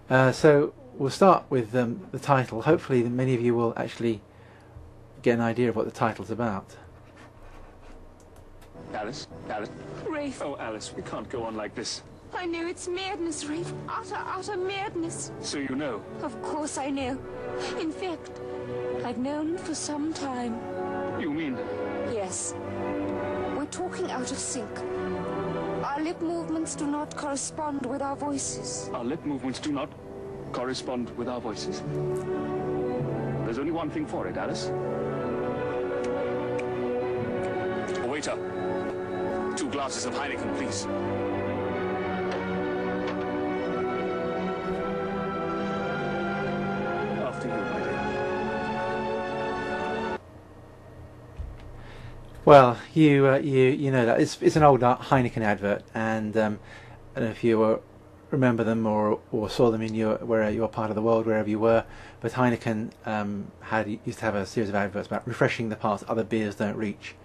So we'll start with the title. Hopefully many of you will actually get an idea of what the title's about. Alice? Alice? Rafe, Oh, Alice, we can't go on like this. I know it's madness, Rafe. Utter madness. So you know. Of course I know. In fact, I've known for some time. You mean? Yes. We're talking out of sync. Our lip movements do not correspond with our voices. Our lip movements do not correspond with our voices. There's only one thing for it, Alice. Waiter, 2 glasses of Heineken, please. After you, my dear. Well, you know that it's an old Heineken advert, and I don't know if you remember them or saw them in your part of the world, wherever you were. But Heineken used to have a series of adverts about refreshing the parts other beers don't reach.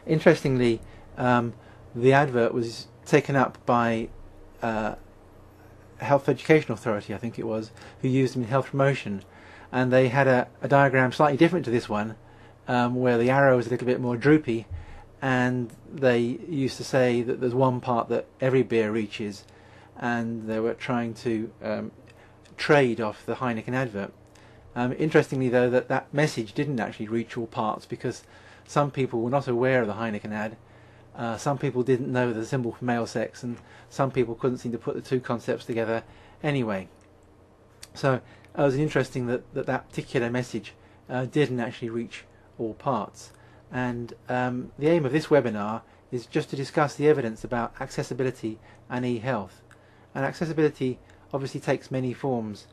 Interestingly, the advert was taken up by Health Education Authority, I think it was, who used them in health promotion, and they had a diagram slightly different to this one, where the arrow was a little bit more droopy, and they used to say that there's one part that every beer reaches, and they were trying to trade off the Heineken advert. Interestingly though, that message didn't actually reach all parts, because some people were not aware of the Heineken ad, some people didn't know the symbol for male sex, and some people couldn't seem to put the two concepts together anyway. So it was interesting that particular message didn't actually reach all parts. And the aim of this webinar is just to discuss the evidence about accessibility and e-health. And accessibility obviously takes many forms.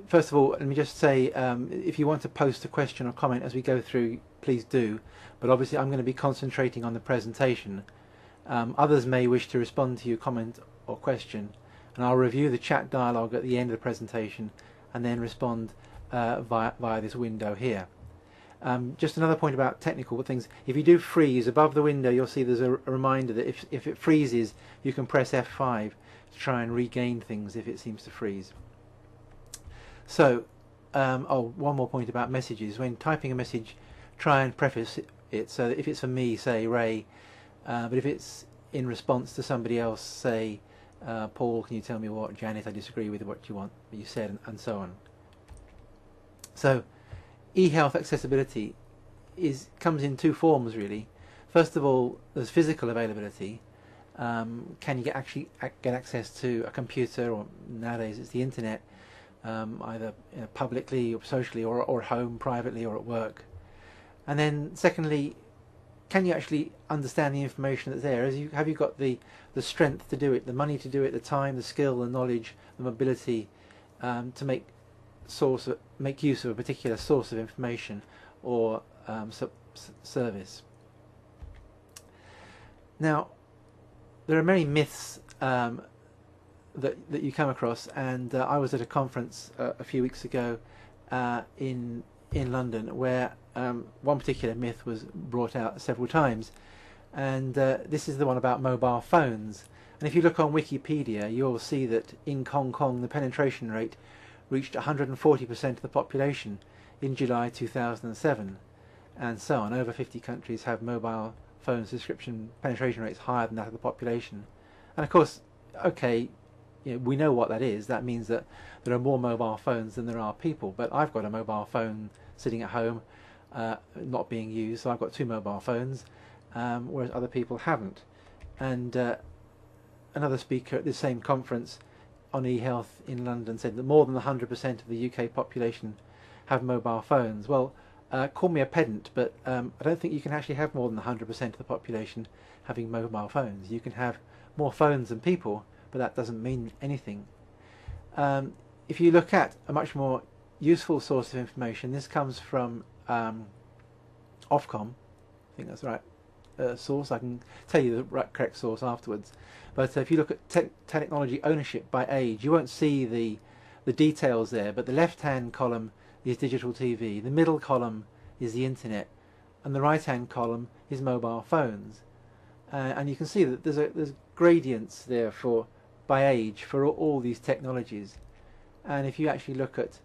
First of all, let me just say, if you want to post a question or comment as we go through, please do. But obviously I'm going to be concentrating on the presentation. Others may wish to respond to your comment or question, and I'll review the chat dialogue at the end of the presentation and then respond via this window here. Just another point about technical things. If you do freeze above the window, you'll see there's a reminder that if it freezes, you can press F5 to try and regain things if it seems to freeze. So, one more point about messages. When typing a message, try and preface it so that if it's for me, say Ray, but if it's in response to somebody else, say Paul, can you tell me what? Janet, I disagree with what you said, and so on. So, e-health accessibility comes in two forms really. First of all, there's physical availability. Can you actually get access to a computer, or nowadays it's the internet, either publicly or socially, or at home, privately, or at work. And then secondly, can you actually understand the information that's there? Have you got the strength to do it, the money to do it, the time, the skill, the knowledge, the mobility to make use of a particular source of information or service? Now, there are many myths that you come across, and I was at a conference a few weeks ago in London where one particular myth was brought out several times, and this is the one about mobile phones. And if you look on Wikipedia, you'll see that in Hong Kong the penetration rate reached 140% of the population in July 2007, and so on. Over 50 countries have mobile phone subscription penetration rates higher than that of the population. And of course, okay, we know what that is. That means that there are more mobile phones than there are people. But I've got a mobile phone sitting at home, not being used, so I've got 2 mobile phones, whereas other people haven't. And another speaker at this same conference on e-health in London said that more than 100% of the UK population have mobile phones. Well, call me a pedant, but I don't think you can actually have more than 100% of the population having mobile phones. You can have more phones than people, but that doesn't mean anything. If you look at a much more useful source of information, this comes from Ofcom. I think that's the right source. I can tell you the correct source afterwards. But if you look at technology ownership by age, you won't see the details there, but the left-hand column is digital TV, the middle column is the internet, and the right-hand column is mobile phones. And you can see that there's gradients there for by age for all these technologies. And if you actually look at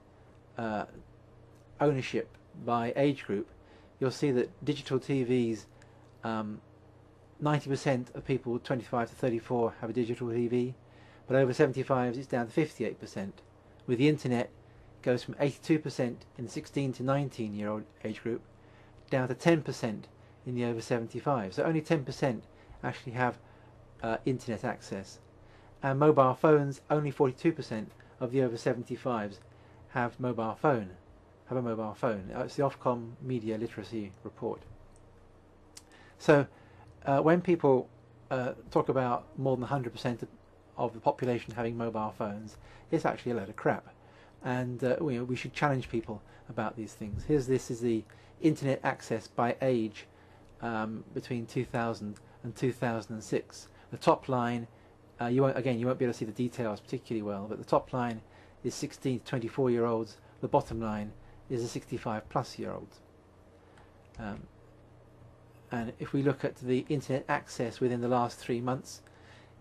ownership by age group, you'll see that digital TVs, 90% of people 25 to 34 have a digital TV, but over 75s it's down to 58%. With the internet, it goes from 82% in the 16 to 19-year-old age group down to 10% in the over 75. So only 10% actually have internet access. And mobile phones, only 42% of the over 75s have a mobile phone. It's the Ofcom Media Literacy Report. So when people talk about more than 100% of the population having mobile phones, it's actually a load of crap. And we should challenge people about these things. This is the internet access by age between 2000 and 2006. The top line, you won't be able to see the details particularly well, but the top line is 16 to 24-year-olds. The bottom line is the 65-plus-year-olds. And if we look at the internet access within the last 3 months,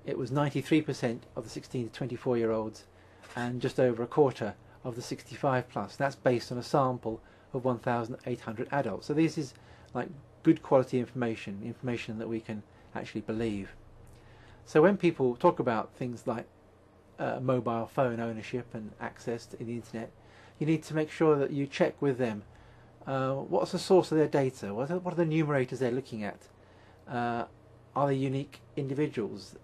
it was 93% of the 16 to 24-year-olds and just over a quarter of the 65-plus. That's based on a sample of 1,800 adults. So this is like good quality information that we can actually believe. So when people talk about things like mobile phone ownership and access to the internet, you need to make sure that you check with them what's the source of their data, what are the numerators they're looking at, are they unique individuals?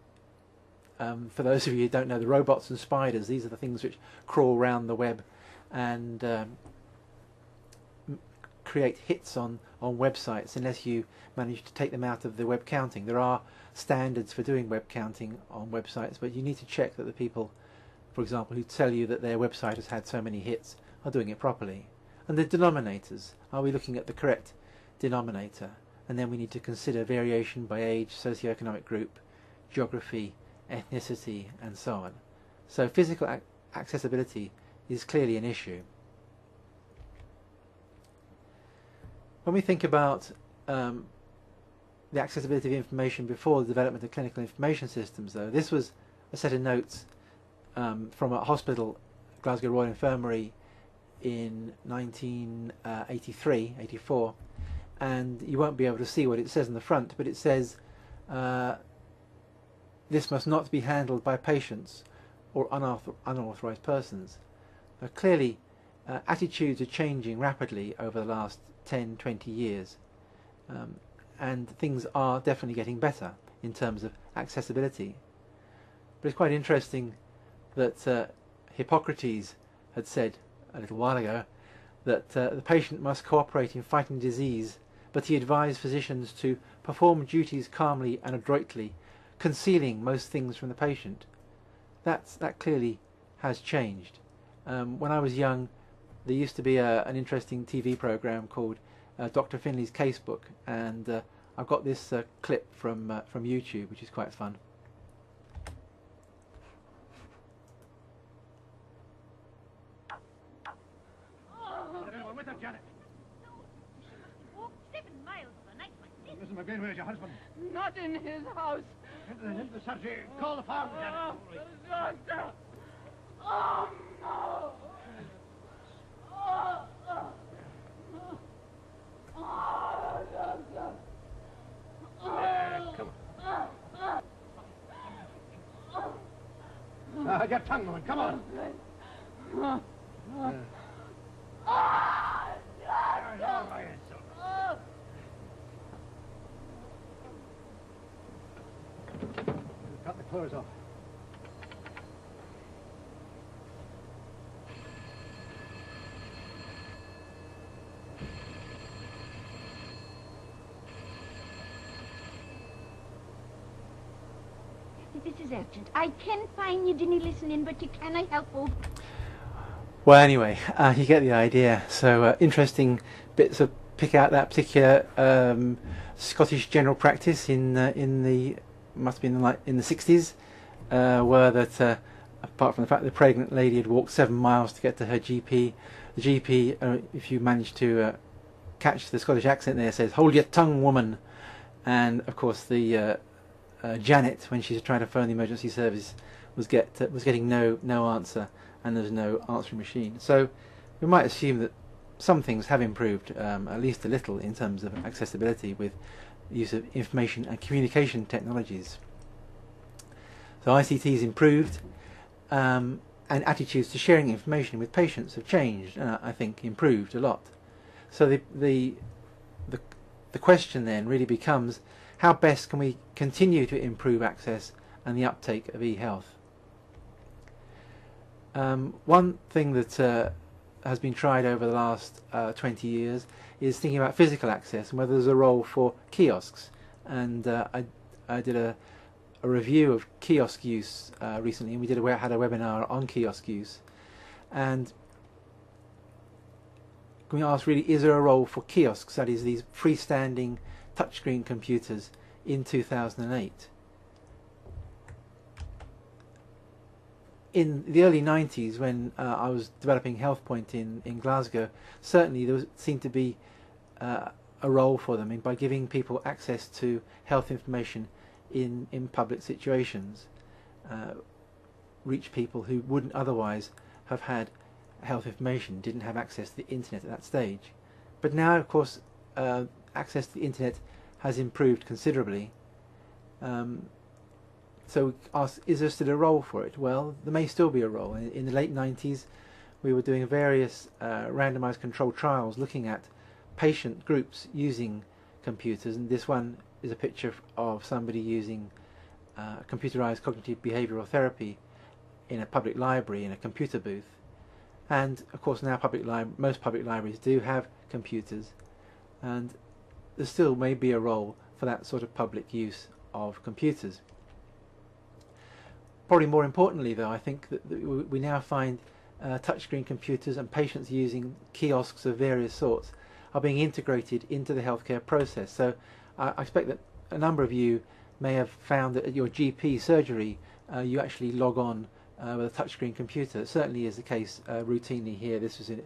For those of you who don't know, the robots and spiders, these are the things which crawl around the web and create hits on websites unless you manage to take them out of the web counting. There are standards for doing web counting on websites, but you need to check that the people, for example, who tell you that their website has had so many hits are doing it properly. And the denominators, are we looking at the correct denominator? And then we need to consider variation by age, socioeconomic group, geography, ethnicity, and so on. So physical accessibility is clearly an issue. When we think about the accessibility of information before the development of clinical information systems, though, this was a set of notes from a hospital, Glasgow Royal Infirmary, in 1983-84, and you won't be able to see what it says on the front, but it says this must not be handled by patients or unauthorized persons. Now, clearly attitudes are changing rapidly over the last 10-20 years, and things are definitely getting better in terms of accessibility. But it's quite interesting that Hippocrates had said a little while ago that the patient must cooperate in fighting disease, but he advised physicians to perform duties calmly and adroitly, concealing most things from the patient. That clearly has changed. When I was young, there used to be an interesting TV program called Dr. Finley's Casebook, and I've got this clip from YouTube, which is quite fun. Listen, McGrain, where's your husband? Not in his house. Into the surgery. Call the farm, Janet. Doctor! Oh, no! Doctor! Come on. Your tongue going. Come on. Cut the clothes off. This is urgent. I can find you didn't listen in, but you can I help you? Well, anyway, you get the idea. So interesting bits of pick out that particular Scottish general practice in the must have been in the 60s, where that apart from the fact that the pregnant lady had walked 7 miles to get to her GP, the GP, if you manage to catch the Scottish accent there, says, "Hold your tongue, woman," and of course the Janet, when she's trying to phone the emergency service, was getting no answer, and there's no answering machine. So we might assume that some things have improved, at least a little, in terms of accessibility with use of information and communication technologies. So ICT's improved, and attitudes to sharing information with patients have changed, and I think improved a lot. So the question then really becomes, how best can we continue to improve access and the uptake of e-health? One thing that has been tried over the last 20 years is thinking about physical access and whether there's a role for kiosks. And I did a review of kiosk use recently, and we had a webinar on kiosk use. And can we ask, really, is there a role for kiosks, that is, these freestanding touchscreen computers, in 2008? In the early 90s, when I was developing HealthPoint in Glasgow, certainly there seemed to be a role for them by giving people access to health information in public situations, reach people who wouldn't otherwise have had health information, didn't have access to the internet at that stage. But now, of course, access to the internet has improved considerably. So we ask, is there still a role for it? Well, there may still be a role. In the late 90s, we were doing various randomized controlled trials looking at patient groups using computers, and this one is a picture of somebody using computerized cognitive behavioral therapy in a public library in a computer booth. And of course now most public libraries do have computers, and there still may be a role for that sort of public use of computers. Probably more importantly, though, I think that we now find touchscreen computers and patients using kiosks of various sorts are being integrated into the healthcare process. So I expect that a number of you may have found that at your GP surgery you actually log on with a touchscreen computer. It certainly is the case routinely here. This was in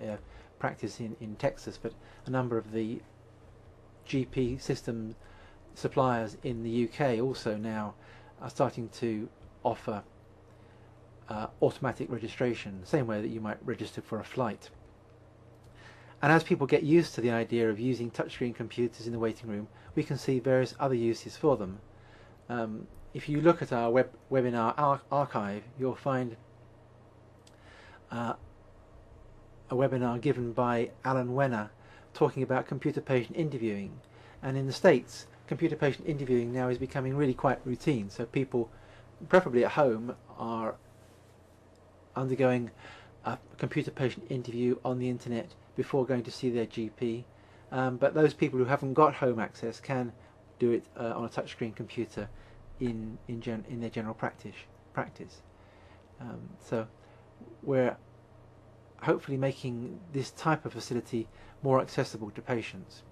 practice in Texas, but a number of the GP system suppliers in the UK also now are starting to offer automatic registration, the same way that you might register for a flight. And as people get used to the idea of using touchscreen computers in the waiting room, we can see various other uses for them. If you look at our webinar archive, you'll find a webinar given by Alan Wenner talking about computer patient interviewing. And in the States, computer patient interviewing now is becoming really quite routine. So people, preferably at home, are undergoing a computer patient interview on the internet before going to see their GP. But those people who haven't got home access can do it on a touchscreen computer in their general practice. So we're hopefully making this type of facility more accessible to patients.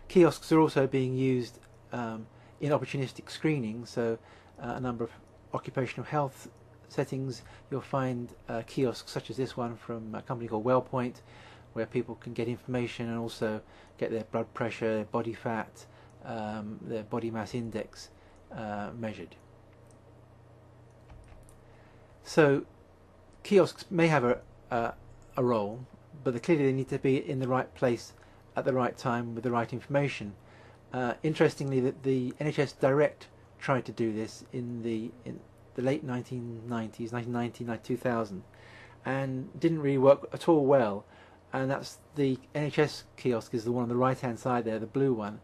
Kiosks are also being used in opportunistic screening, so a number of occupational health settings you'll find kiosks such as this one from a company called WellPoint, where people can get information and also get their blood pressure, their body fat, their body mass index measured. So kiosks may have a role, but clearly they need to be in the right place at the right time with the right information. Interestingly, that the NHS Direct tried to do this in the late 1990s, 1990, 2000, and didn't really work at all well. And that's the NHS kiosk is the one on the right hand side there, the blue one.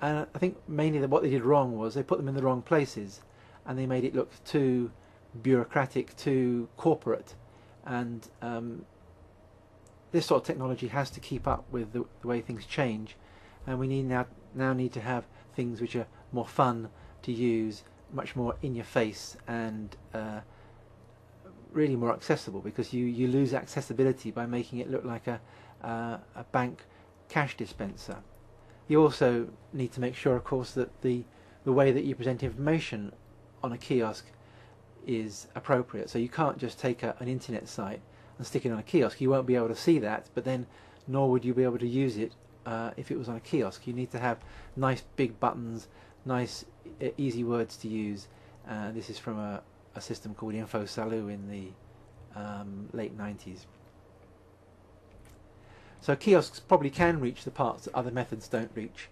And I think mainly that what they did wrong was they put them in the wrong places, and they made it look too bureaucratic, too corporate. And this sort of technology has to keep up with the way things change, and we now need to have things which are more fun to use, much more in your face, and really more accessible, because you lose accessibility by making it look like a bank cash dispenser. You also need to make sure, of course, that the way that you present information on a kiosk is appropriate. So you can't just take an internet site and stick it on a kiosk. You won't be able to see that, but then nor would you be able to use it if it was on a kiosk. You need to have nice big buttons, nice, easy words to use. This is from a system called InfoSalu in the late 90s. So kiosks probably can reach the parts that other methods don't reach,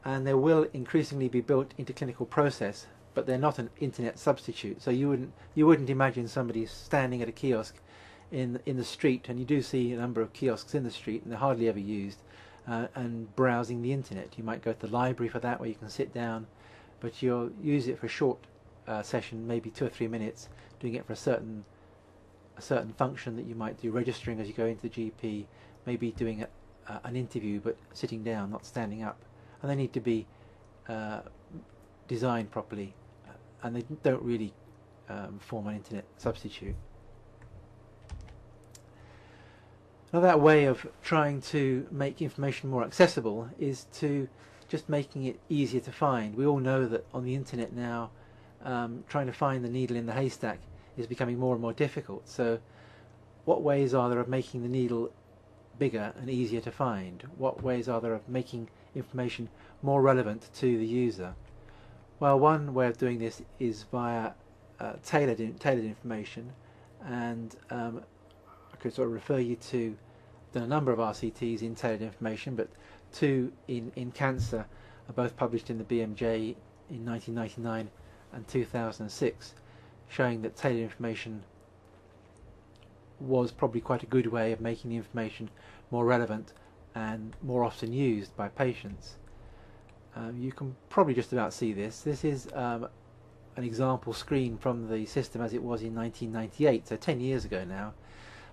and they will increasingly be built into clinical process, but they're not an internet substitute. So you wouldn't imagine somebody standing at a kiosk in the street, and you do see a number of kiosks in the street, and they're hardly ever used, and browsing the internet. You might go to the library for that, where you can sit down, but you'll use it for a short session, maybe 2 or 3 minutes, doing it for a certain function that you might do, registering as you go into the GP, maybe doing an interview but sitting down, not standing up. And they need to be designed properly, and they don't really form an internet substitute. Another way of trying to make information more accessible is to just making it easier to find. We all know that on the internet now, trying to find the needle in the haystack is becoming more and more difficult. So what ways are there of making the needle bigger and easier to find? What ways are there of making information more relevant to the user? Well, one way of doing this is via tailored information, and I could sort of refer you to, I've done a number of RCTs in tailored information, but 2 in cancer are both published in the BMJ in 1999 and 2006, showing that tailored information was probably quite a good way of making the information more relevant and more often used by patients. You can probably just about see this. This is an example screen from the system as it was in 1998, so 10 years ago now.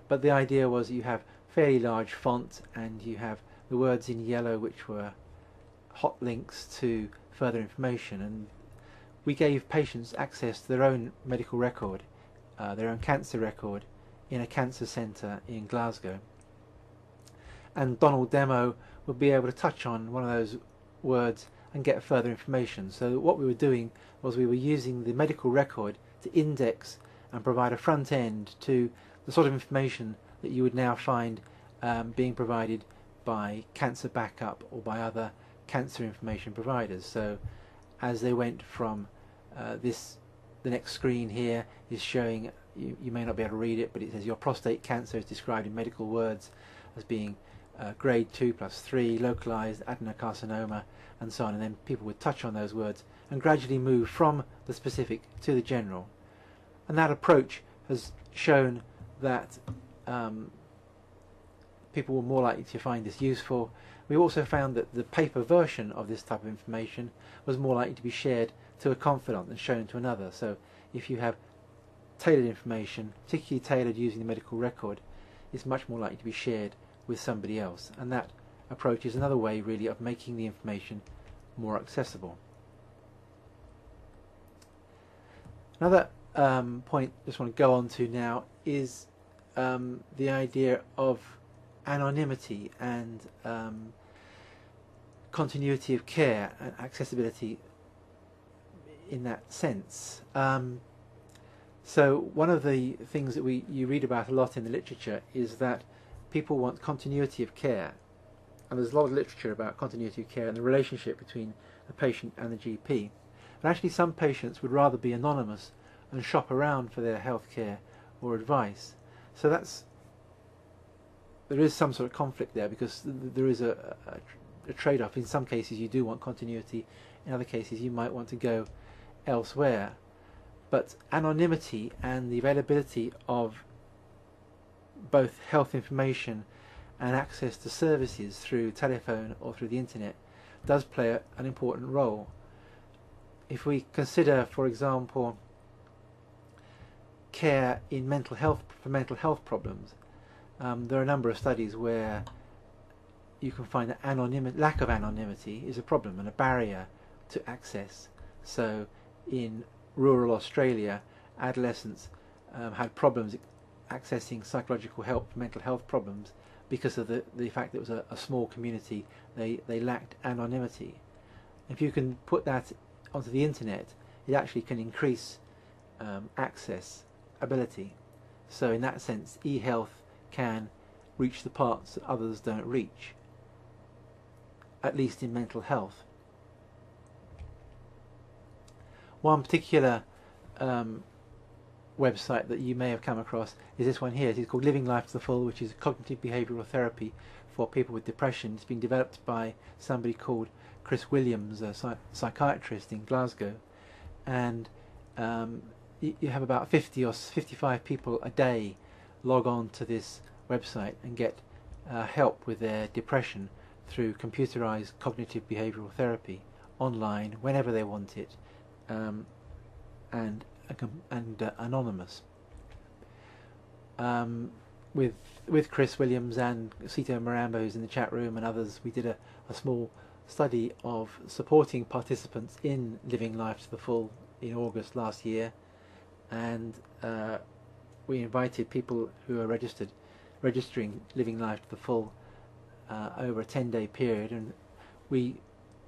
But the idea was you have fairly large font, and you have the words in yellow, which were hot links to further information, and we gave patients access to their own medical record, their own cancer record, in a cancer centre in Glasgow. And Donald Demo would be able to touch on one of those words and get further information. So what we were doing was we were using the medical record to index and provide a front end to the sort of information that you would now find being provided by Cancer Backup or by other cancer information providers. So as they went from the next screen here is showing, you may not be able to read it, but it says your prostate cancer is described in medical words as being grade 2+3, localized adenocarcinoma, and so on, and then people would touch on those words and gradually move from the specific to the general. And that approach has shown that people were more likely to find this useful. We also found that the paper version of this type of information was more likely to be shared to a confidant than shown to another. So if you have tailored information, particularly tailored using the medical record, it's much more likely to be shared with somebody else, and that approach is another way really of making the information more accessible. Another point I just want to go on to now is the idea of anonymity and continuity of care and accessibility in that sense. So one of the things that you read about a lot in the literature is that people want continuity of care, and there's a lot of literature about continuity of care and the relationship between the patient and the GP. But actually some patients would rather be anonymous and shop around for their health care or advice. So there is some sort of conflict there, because there is a trade-off. In some cases you do want continuity, in other cases you might want to go elsewhere. But anonymity and the availability of both health information and access to services through telephone or through the internet does play an important role. If we consider, for example, care in mental health, for mental health problems, there are a number of studies where you can find that lack of anonymity is a problem and a barrier to access. So in rural Australia, adolescents had problems accessing psychological help for mental health problems because of the fact that it was a small community. They lacked anonymity. If you can put that onto the internet, it actually can increase access ability. So in that sense, EHealth can reach the parts that others don't reach, at least in mental health. One particular website that you may have come across is this one here. It is called Living Life to the Full, which is cognitive behavioural therapy for people with depression. It's been developed by somebody called Chris Williams, a psychiatrist in Glasgow, and you have about 50 or 55 people a day log on to this website and get help with their depression through computerized cognitive behavioural therapy online whenever they want it, and anonymous. With Chris Williams and Sito Marambo, who's in the chat room, and others, we did a small study of supporting participants in Living Life to the Full in August last year, and we invited people who are registering Living Life to the Full over a 10-day period, and we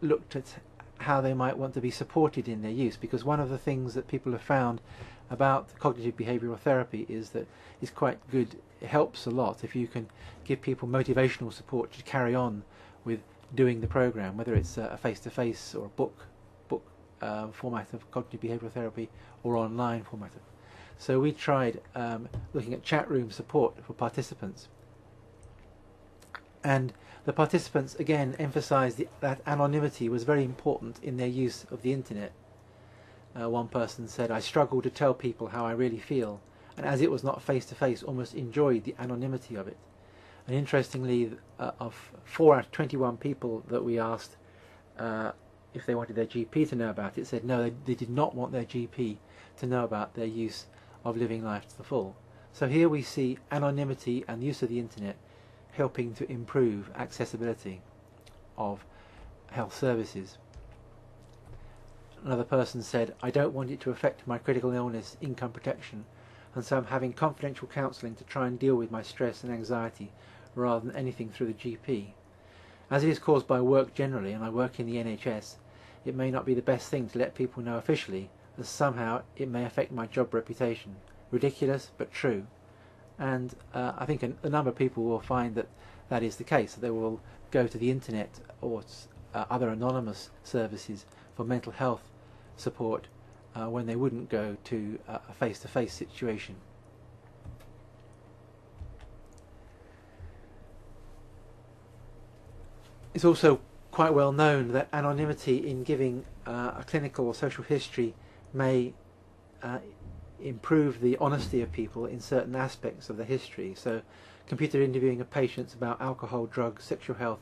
looked at how they might want to be supported in their use, because one of the things that people have found about cognitive behavioural therapy is that it's quite good. It helps a lot if you can give people motivational support to carry on with doing the program, whether it's a face-to-face or a book format of cognitive behavioural therapy or online format. So we tried looking at chat room support for participants, and the participants again emphasised that anonymity was very important in their use of the internet. One person said, "I struggle to tell people how I really feel, and as it was not face-to-face, almost enjoyed the anonymity of it." And interestingly, of 4 out of 21 people that we asked if they wanted their GP to know about it, said no, they did not want their GP to know about their use of Living Life to the Full. So here we see anonymity and use of the internet helping to improve accessibility of health services. Another person said, "I don't want it to affect my critical illness income protection, and so I'm having confidential counselling to try and deal with my stress and anxiety rather than anything through the GP. As it is caused by work generally, and I work in the NHS, it may not be the best thing to let people know officially, as somehow it may affect my job reputation. Ridiculous, but true." And I think a number of people will find that that is the case, that they will go to the internet or other anonymous services for mental health support when they wouldn't go to a face-to-face situation. It's also quite well known that anonymity in giving a clinical or social history may improve the honesty of people in certain aspects of the history. So computer interviewing of patients about alcohol, drugs, sexual health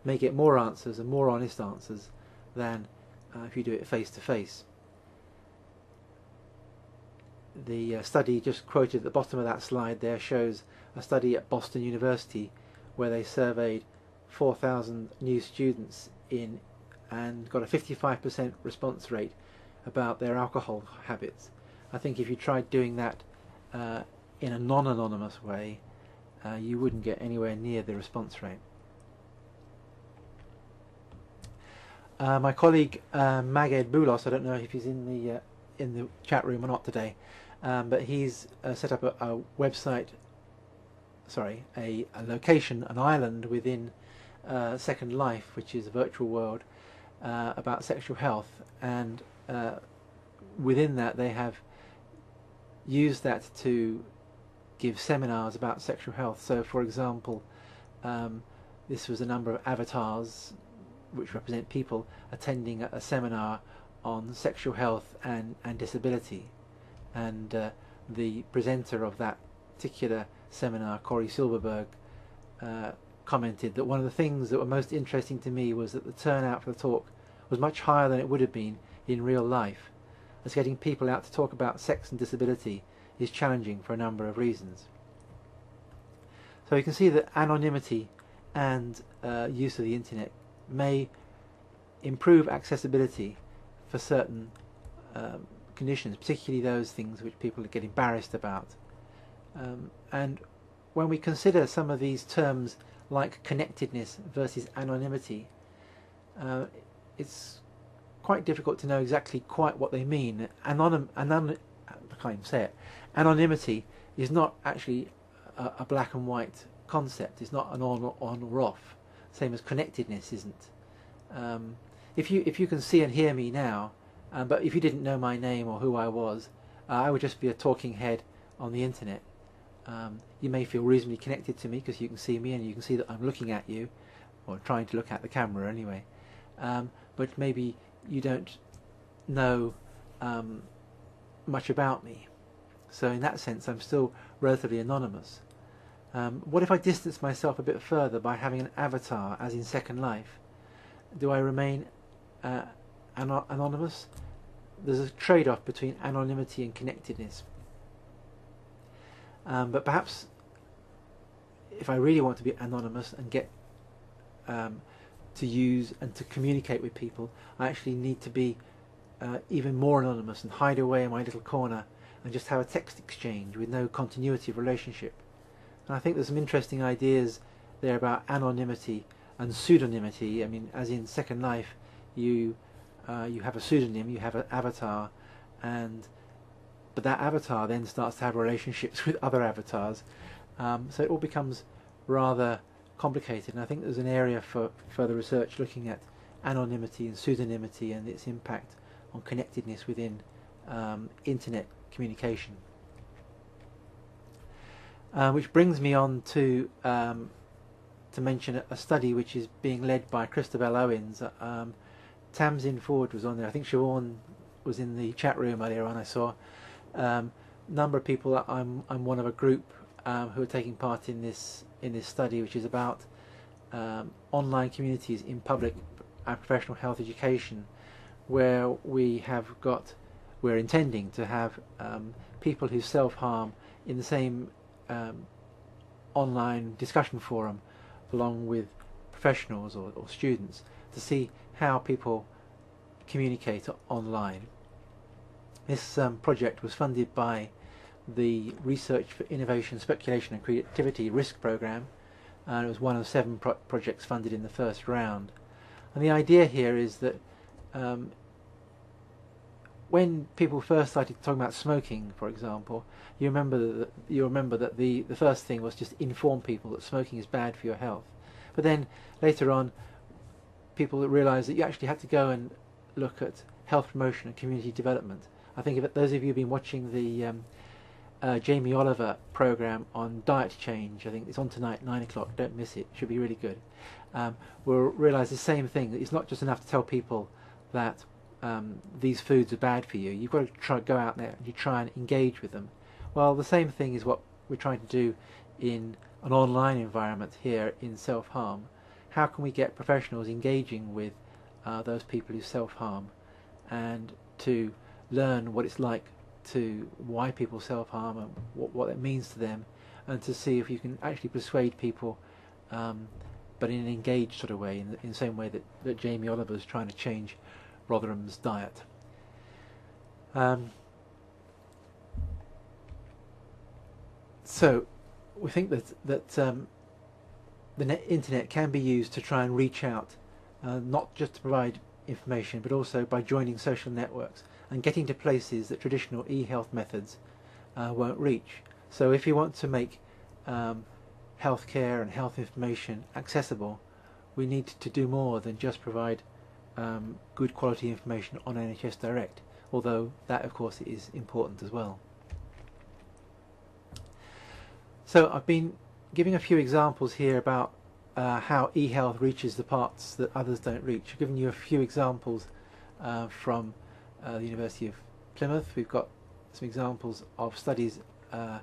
may get more answers and more honest answers than if you do it face to face. The study just quoted at the bottom of that slide there shows a study at Boston University where they surveyed 4,000 new students and got a 55% response rate about their alcohol habits. I think if you tried doing that in a non-anonymous way, you wouldn't get anywhere near the response rate. My colleague Maged Boulos, I don't know if he's in the chat room or not today, but he's set up a website, a location, an island within Second Life, which is a virtual world about sexual health, and within that they have used that to give seminars about sexual health. So for example, this was a number of avatars which represent people attending a seminar on sexual health and disability, and the presenter of that particular seminar, Corey Silverberg, commented that one of the things that were most interesting to me was that the turnout for the talk was much higher than it would have been in real life, as getting people out to talk about sex and disability is challenging for a number of reasons. So you can see that anonymity and use of the internet may improve accessibility for certain conditions, particularly those things which people get embarrassed about. And when we consider some of these terms like connectedness versus anonymity, it's quite difficult to know exactly quite what they mean. I can't even say it. Anonymity is not actually a black and white concept. It's not an on or off, same as connectedness isn't. If you can see and hear me now, But if you didn't know my name or who I was, I would just be a talking head on the internet. You may feel reasonably connected to me because you can see me and you can see that I'm looking at you, or trying to look at the camera anyway. But maybe you don't know much about me. So in that sense, I'm still relatively anonymous. What if I distance myself a bit further by having an avatar, as in Second Life? Do I remain anonymous? There's a trade-off between anonymity and connectedness. But perhaps if I really want to be anonymous and get to use and to communicate with people, I actually need to be even more anonymous and hide away in my little corner and just have a text exchange with no continuity of relationship. And I think there's some interesting ideas there about anonymity and pseudonymity. I mean, as in Second Life, you have a pseudonym, you have an avatar, but that avatar then starts to have relationships with other avatars, so it all becomes rather complicated. And I think there's an area for further research looking at anonymity and pseudonymity and its impact on connectedness within internet communication. Which brings me on to mention a study which is being led by Christabel Owens. Tamsin Ford was on there. I think Siobhan was in the chat room earlier on. I saw number of people. I'm one of a group who are taking part in this study, which is about online communities in public and professional health education, where we're intending to have people who self-harm in the same online discussion forum along with professionals or students, to see how people communicate online. This project was funded by the Research for Innovation, Speculation and Creativity Risk Programme, and it was one of 7 projects funded in the first round. And the idea here is that when people first started talking about smoking, for example, you remember that the first thing was just inform people that smoking is bad for your health. But then later on, people realised that you actually had to go and look at health promotion and community development. I think if those of you who've been watching the Jamie Oliver programme on diet change, I think it's on tonight, 9 o'clock, don't miss it, it should be really good, we'll realise the same thing, that it's not just enough to tell people that these foods are bad for you. You've got to go out there and you try and engage with them. Well, the same thing is what we're trying to do in an online environment here in self-harm. How can we get professionals engaging with those people who self-harm, and to learn what it's like, why people self-harm and what it means to them, and to see if you can actually persuade people, but in an engaged sort of way, in the same way that Jamie Oliver is trying to change Rotherham's diet. So we think that the internet can be used to try and reach out, not just to provide information, but also by joining social networks and getting to places that traditional e-health methods won't reach. So if you want to make healthcare and health information accessible, we need to do more than just provide good quality information on NHS Direct, although that of course is important as well. So I've been giving a few examples here about how eHealth reaches the parts that others don't reach. I've given you a few examples from the University of Plymouth. We've got some examples of studies of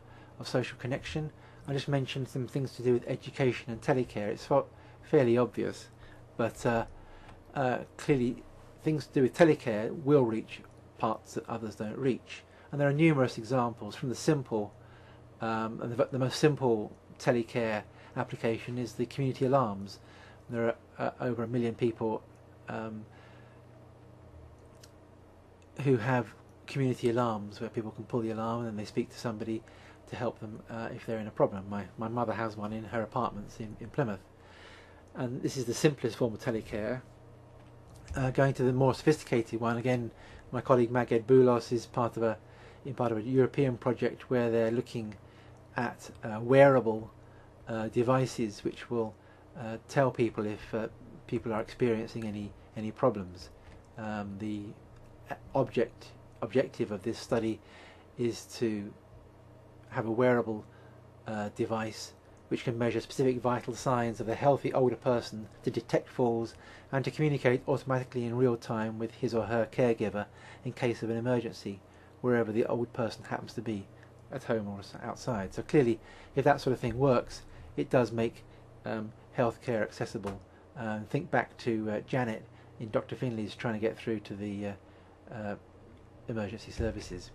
social connection. I just mentioned some things to do with education and telecare. It's fairly obvious, but clearly things to do with telecare will reach parts that others don't reach. And there are numerous examples from the simple, and the most simple telecare application is the community alarms. There are over 1 million people who have community alarms, where people can pull the alarm and then they speak to somebody to help them if they're in a problem. My mother has one in her apartments in Plymouth, and this is the simplest form of telecare. Going to the more sophisticated one, again, my colleague Maged Boulos is part of a European project where they're looking at wearable devices which will tell people if people are experiencing any problems. The objective of this study is to have a wearable device which can measure specific vital signs of a healthy older person, to detect falls and to communicate automatically in real time with his or her caregiver in case of an emergency, wherever the old person happens to be, at home or outside. So clearly, if that sort of thing works, it does make healthcare accessible. Think back to Janet in Dr. Finley's trying to get through to the emergency services.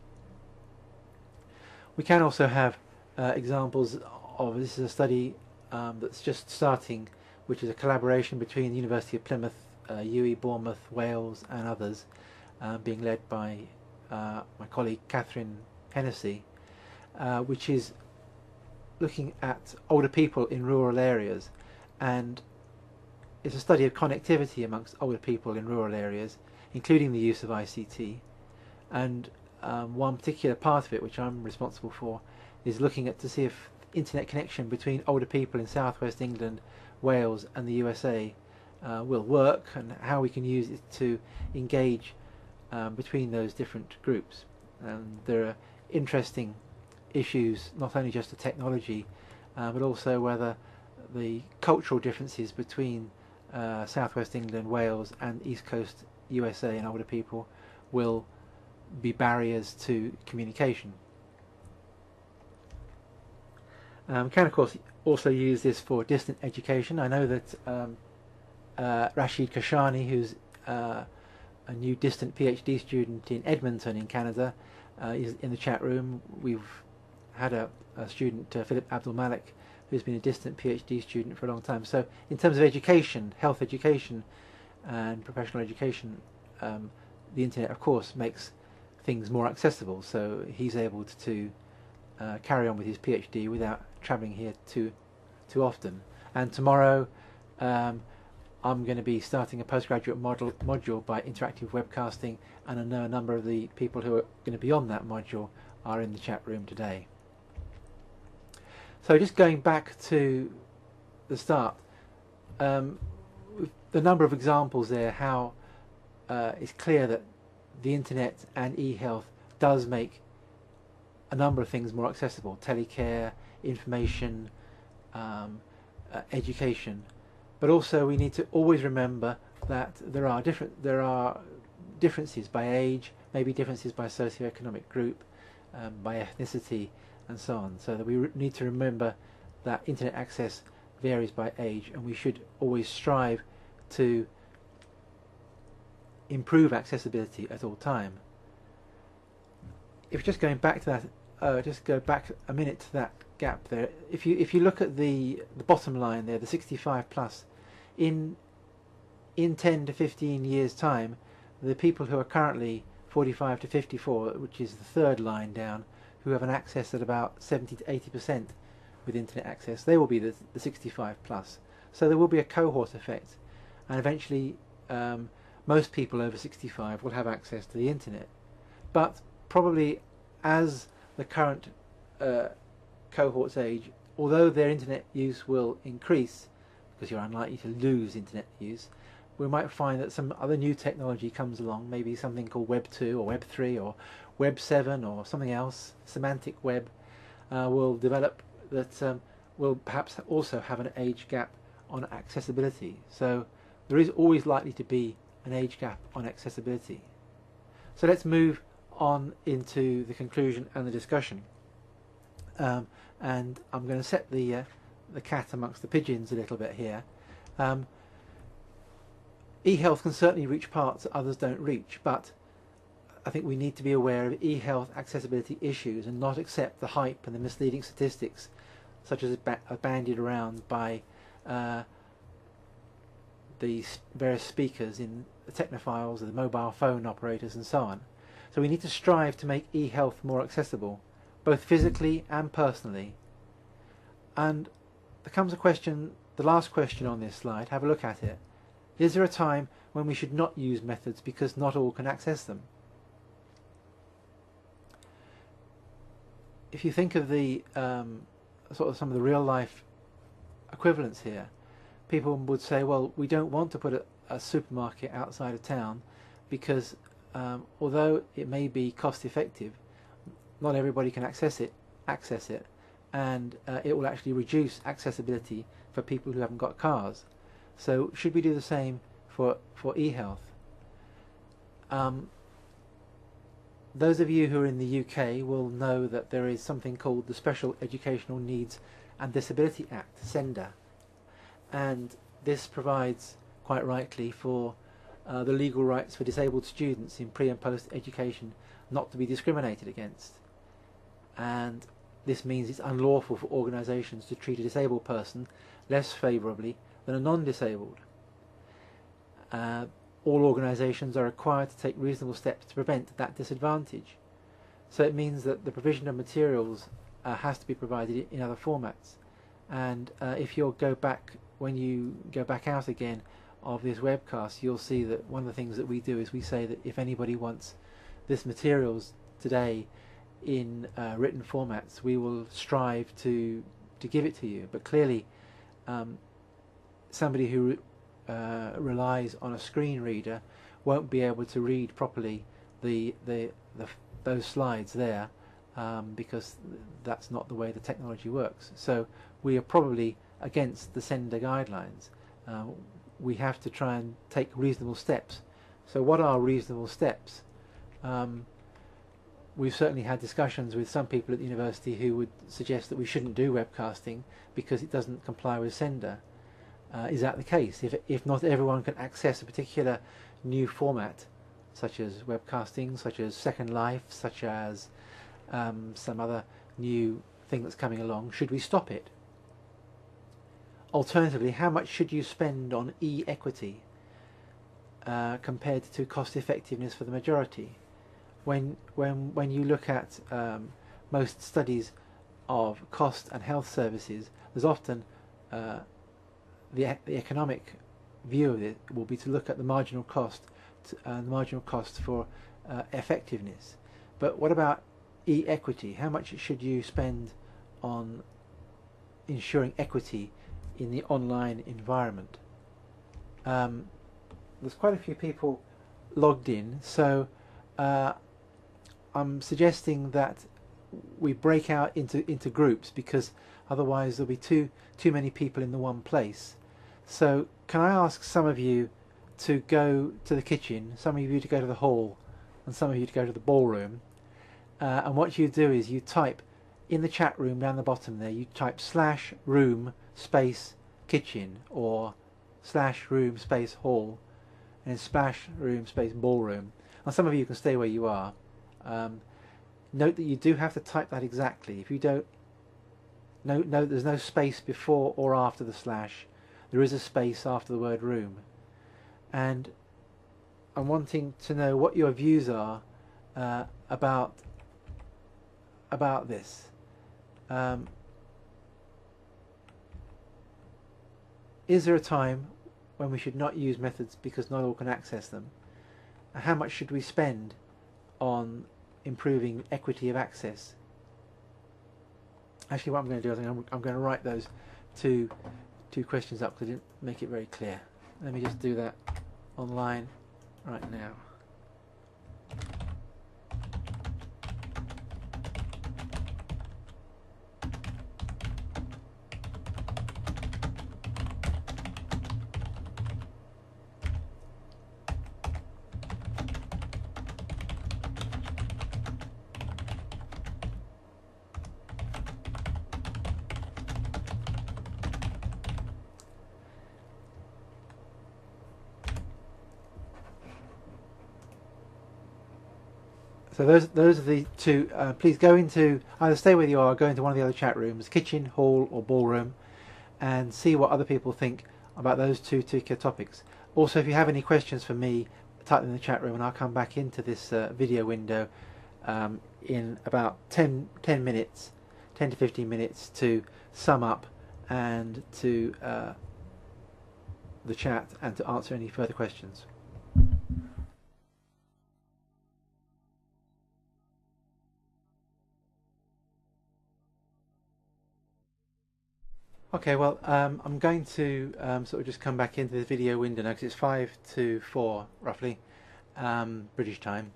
We can also have examples of, this is a study that's just starting, which is a collaboration between the University of Plymouth, UWE, Bournemouth, Wales and others, being led by my colleague Catherine Hennessy, which is looking at older people in rural areas, and it's a study of connectivity amongst older people in rural areas, including the use of ICT. And one particular part of it, which I'm responsible for, is looking at to see if internet connection between older people in southwest England, Wales and the USA will work, and how we can use it to engage between those different groups. And there are interesting issues, not only just the technology, but also whether the cultural differences between southwest England, Wales and east coast USA and older people will be barriers to communication. Can of course also use this for distant education. I know that Rashid Kashani, who's a new distant PhD student in Edmonton in Canada, is in the chat room. We've had a student, Philip Abdul Malik, who's been a distant PhD student for a long time. So in terms of education, health education and professional education, the internet of course makes things more accessible, so he's able to carry on with his PhD without travelling here too often. And tomorrow I'm going to be starting a postgraduate module by interactive webcasting, and I know a number of the people who are going to be on that module are in the chat room today. So just going back to the start, the number of examples there, how it's clear that the internet and e-health does make a number of things more accessible: telecare, information, education. But also we need to always remember that there are differences by age, maybe differences by socioeconomic group, by ethnicity and so on. So that we need to remember that internet access varies by age, and we should always strive to improve accessibility at all time. If just going back to that, just go back a minute to that gap there. If you look at the bottom line there, the 65 plus, in 10 to 15 years time, the people who are currently 45 to 54, which is the third line down, who have an access at about 70 to 80% with internet access, they will be the 65 plus. So there will be a cohort effect, and eventually most people over 65 will have access to the internet. But probably as the current cohorts age, although their internet use will increase, because you're unlikely to lose internet use, we might find that some other new technology comes along, maybe something called Web 2 or Web 3 or Web 7 or something else, semantic web, will develop that will perhaps also have an age gap on accessibility. So there is always likely to be an age gap on accessibility. So let's move on into the conclusion and the discussion. And I'm going to set the cat amongst the pigeons a little bit here. E-health can certainly reach parts that others don't reach, but I think we need to be aware of e-health accessibility issues and not accept the hype and the misleading statistics such as are bandied around by the various speakers in the technophiles, the mobile phone operators and so on. So we need to strive to make e-health more accessible, both physically and personally. And there comes a question, the last question on this slide, have a look at it. Is there a time when we should not use methods because not all can access them? If you think of the sort of some of the real life equivalents here, people would say, well, we don't want to put a supermarket outside of town because although it may be cost effective, not everybody can access it, and it will actually reduce accessibility for people who haven't got cars. So should we do the same for eHealth? Those of you who are in the UK will know that there is something called the Special Educational Needs and Disability Act, SENDA, and this provides, quite rightly, for the legal rights for disabled students in pre and post education not to be discriminated against. And this means it's unlawful for organisations to treat a disabled person less favourably than a non-disabled. All organisations are required to take reasonable steps to prevent that disadvantage. So it means that the provision of materials has to be provided in other formats. And if you'll go back, when you go back out again of this webcast, you'll see that one of the things that we do is we say that if anybody wants this materials today in written formats, we will strive to give it to you. But clearly, somebody who relies on a screen reader won't be able to read properly those slides there, because that's not the way the technology works. So we are probably against the SENDA guidelines. We have to try and take reasonable steps. So what are reasonable steps? We've certainly had discussions with some people at the university who would suggest that we shouldn't do webcasting because it doesn't comply with SENDA. Is that the case? If not everyone can access a particular new format, such as webcasting, such as Second Life, such as some other new thing that's coming along, should we stop it? Alternatively, how much should you spend on e-equity compared to cost effectiveness for the majority? When you look at most studies of cost and health services, there's often the economic view of it will be to look at the marginal cost for effectiveness. But what about e-equity? How much should you spend on ensuring equity in the online environment? There's quite a few people logged in, so I'm suggesting that we break out into groups, because otherwise there'll be too many people in the one place. So can I ask some of you to go to the kitchen, some of you to go to the hall, and some of you to go to the ballroom, and what you do is you type in the chat room down the bottom there, you type /room space kitchen or /room space hall and then /room space ballroom. And some of you can stay where you are. Note that you do have to type that exactly. If you don't, no, there's no space before or after the slash. There is a space after the word room. And I'm wanting to know what your views are about this. Is there a time when we should not use methods because not all can access them? And how much should we spend on improving equity of access? Actually, what I'm going to do is I'm going to write those two questions up because I didn't make it very clear. Let me just do that online right now. So those are the two. Please go into, either stay where you are, or go into one of the other chat rooms, kitchen, hall or ballroom, and see what other people think about those two particular topics. Also, if you have any questions for me, type them in the chat room and I'll come back into this video window in about 10 minutes, 10 to 15 minutes to sum up and to the chat and to answer any further questions. Okay, well, I'm going to sort of just come back into the video window now because it's 5 to 4 roughly, British time,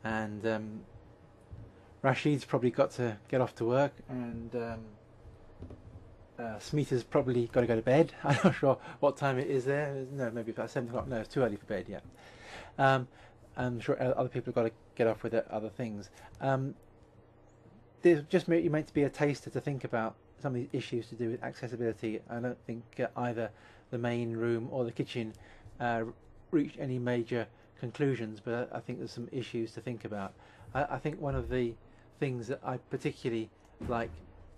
and Rashid's probably got to get off to work, and Smita's probably got to go to bed. I'm not sure what time it is there. No, maybe about 7 o'clock. No, it's too early for bed yet. I'm sure other people have got to get off with their other things. There's just meant to be a taster to think about some of these issues to do with accessibility. I don't think either the main room or the kitchen reached any major conclusions, but I think there's some issues to think about. I think one of the things that I particularly like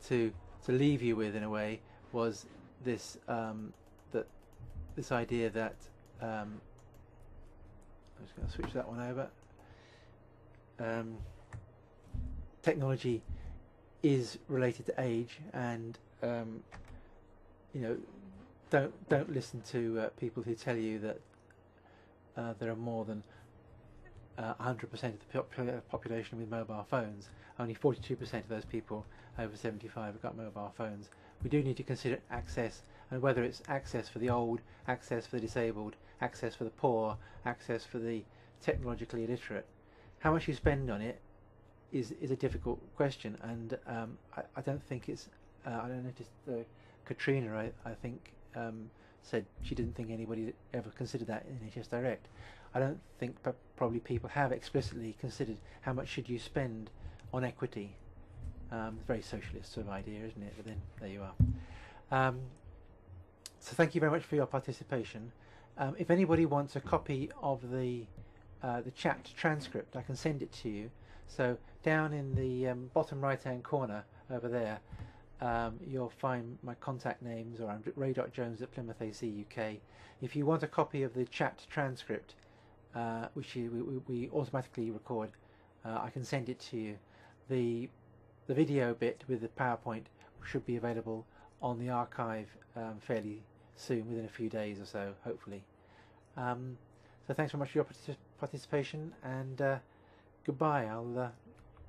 to leave you with, in a way, was this this idea that I'm just going to switch that one over. Technology is related to age, and you know, don't listen to people who tell you that there are more than 100% of the population with mobile phones. Only 42% of those people over 75 have got mobile phones. We do need to consider access, and whether it's access for the old, access for the disabled, access for the poor, access for the technologically illiterate. How much you spend on it is a difficult question, and I don't think it's I don't know, Katrina I think said she didn't think anybody ever considered that in EHealth Direct. I don't think probably people have explicitly considered how much should you spend on equity. It's a very socialist sort of idea, isn't it? But then there you are. So thank you very much for your participation. If anybody wants a copy of the chat transcript, I can send it to you. So down in the bottom right hand corner over there, you'll find my contact names, or I'm ray.jones at Plymouth AC UK. If you want a copy of the chat transcript, which we automatically record, I can send it to you. The video bit with the PowerPoint should be available on the archive fairly soon, within a few days or so, hopefully. So thanks very much for your participation, and goodbye. I'll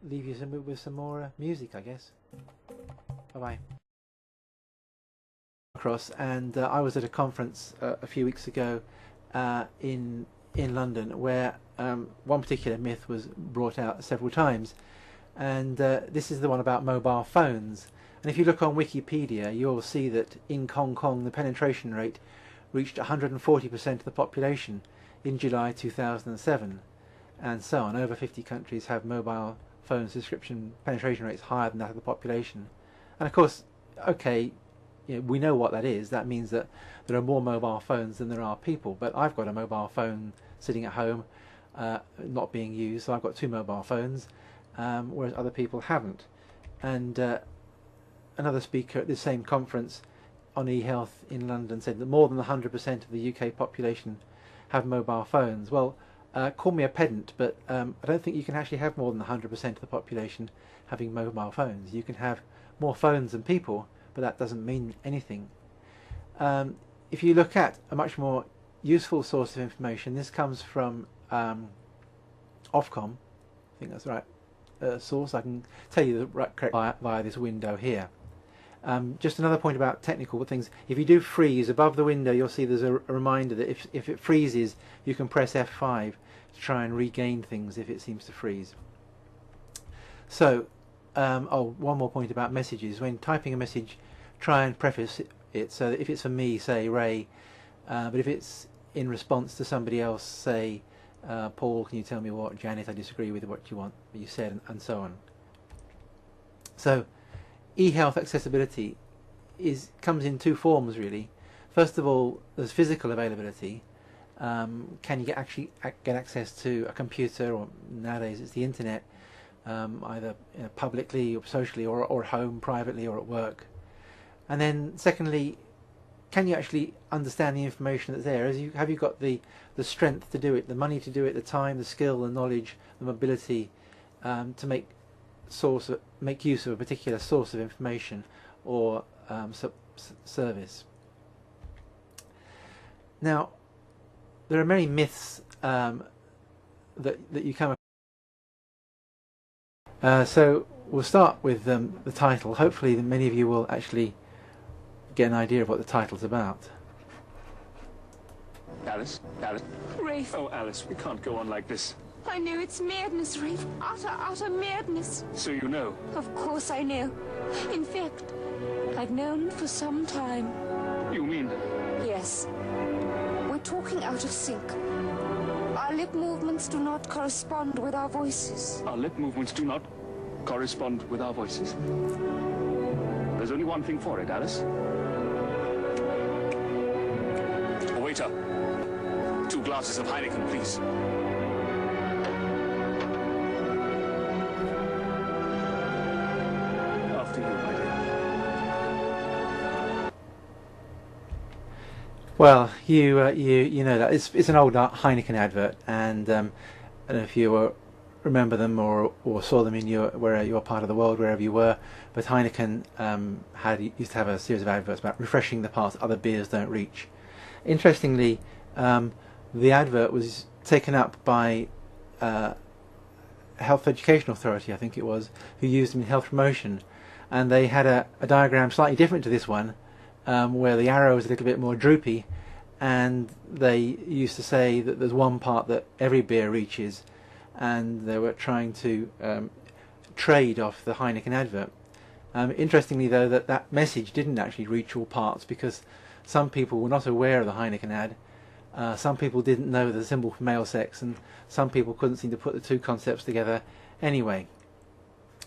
leave you with some more music, I guess. Bye-bye. And I was at a conference a few weeks ago in London, where one particular myth was brought out several times, and this is the one about mobile phones. And if you look on Wikipedia, you'll see that in Hong Kong the penetration rate reached 140% of the population in July 2007, and so on. Over 50 countries have mobile phone subscription penetration rates higher than that of the population. And of course, okay, you know, we know what that is. That means that there are more mobile phones than there are people. But I've got a mobile phone sitting at home, not being used, so I've got 2 mobile phones, whereas other people haven't. And another speaker at this same conference on eHealth in London said that more than 100% of the UK population have mobile phones. Well, call me a pedant, but I don't think you can actually have more than 100% of the population having mobile phones. You can have more phones than people, but that doesn't mean anything. If you look at a much more useful source of information, this comes from Ofcom. I think that's the right source. I can tell you the correct via this window here. Just another point about technical things. If you do freeze above the window, you'll see there's a reminder that if it freezes, you can press F5 to try and regain things if it seems to freeze. So, one more point about messages. When typing a message, try and preface it so that if it's for me, say Ray, but if it's in response to somebody else, say Paul, can you tell me what? Janet, I disagree with what you said, and so on. So eHealth accessibility comes in 2 forms, really. First of all, there's physical availability. Can you actually get access to a computer, or nowadays it's the internet, either publicly or socially, or at home, privately, or at work? And then secondly, can you actually understand the information that's there? Have you got the strength to do it, the money to do it, the time, the skill, the knowledge, the mobility to make use of a particular source of information or service? Now, there are many myths that you come across. So we'll start with the title. Hopefully many of you will actually get an idea of what the title's about. Alice? Alice? Rafe, Oh, Alice, we can't go on like this. I know it's madness, Rafe. Utter madness. So you know. Of course I know. In fact, I've known for some time. You mean? Yes. We're talking out of sync. Our lip movements do not correspond with our voices. Our lip movements do not correspond with our voices. There's only one thing for it, Alice. Oh, waiter. 2 glasses of Heineken, please. After you, my dear. Well, you know that it's an old Heineken advert, and I don't know if you remember them or saw them in your part of the world, wherever you were. But Heineken used to have a series of adverts about refreshing the parts other beers don't reach. Interestingly, the advert was taken up by Health Education Authority, I think it was, who used them in health promotion, and they had a diagram slightly different to this one, where the arrow is a little bit more droopy, and they used to say that there's one part that every beer reaches, and they were trying to trade off the Heineken advert. Interestingly, though, that message didn't actually reach all parts, because some people were not aware of the Heineken ad. Some people didn't know the symbol for male sex, and some people couldn't seem to put the two concepts together anyway.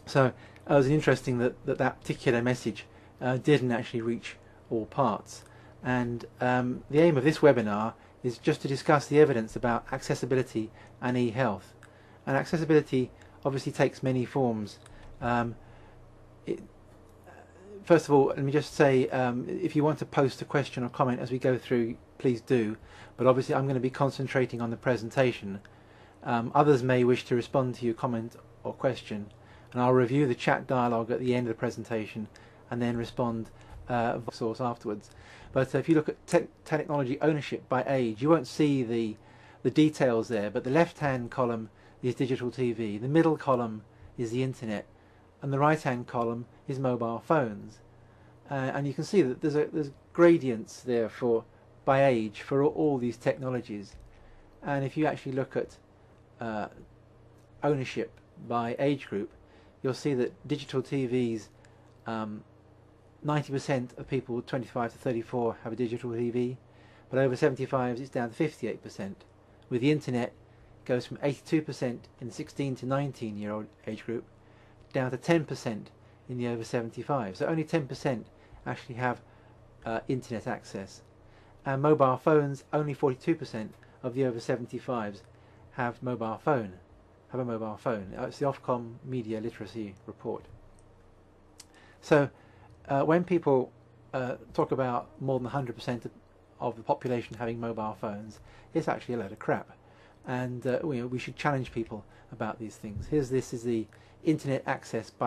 So it was interesting that particular message didn't actually reach all parts. And the aim of this webinar is just to discuss the evidence about accessibility and e-health. And accessibility obviously takes many forms. First of all, let me just say, if you want to post a question or comment as we go through, please do. But obviously I'm going to be concentrating on the presentation. Others may wish to respond to your comment or question, and I'll review the chat dialogue at the end of the presentation and then respond via source afterwards. But if you look at technology ownership by age, you won't see the details there, but the left-hand column is digital TV, the middle column is the internet, and the right-hand column is mobile phones. And you can see that there's gradients there by age for all these technologies. And if you actually look at ownership by age group, you'll see that digital TVs, 90% of people 25 to 34 have a digital TV, but over 75s it's down to 58%. With the internet, it goes from 82% in the 16 to 19-year-old age group down to 10% in the over 75. So only 10% actually have internet access. And mobile phones, only 42% of the over 75s have a mobile phone. It's the Ofcom Media Literacy Report. So when people talk about more than 100% of the population having mobile phones, it's actually a load of crap. And we should challenge people about these things. This is the internet access by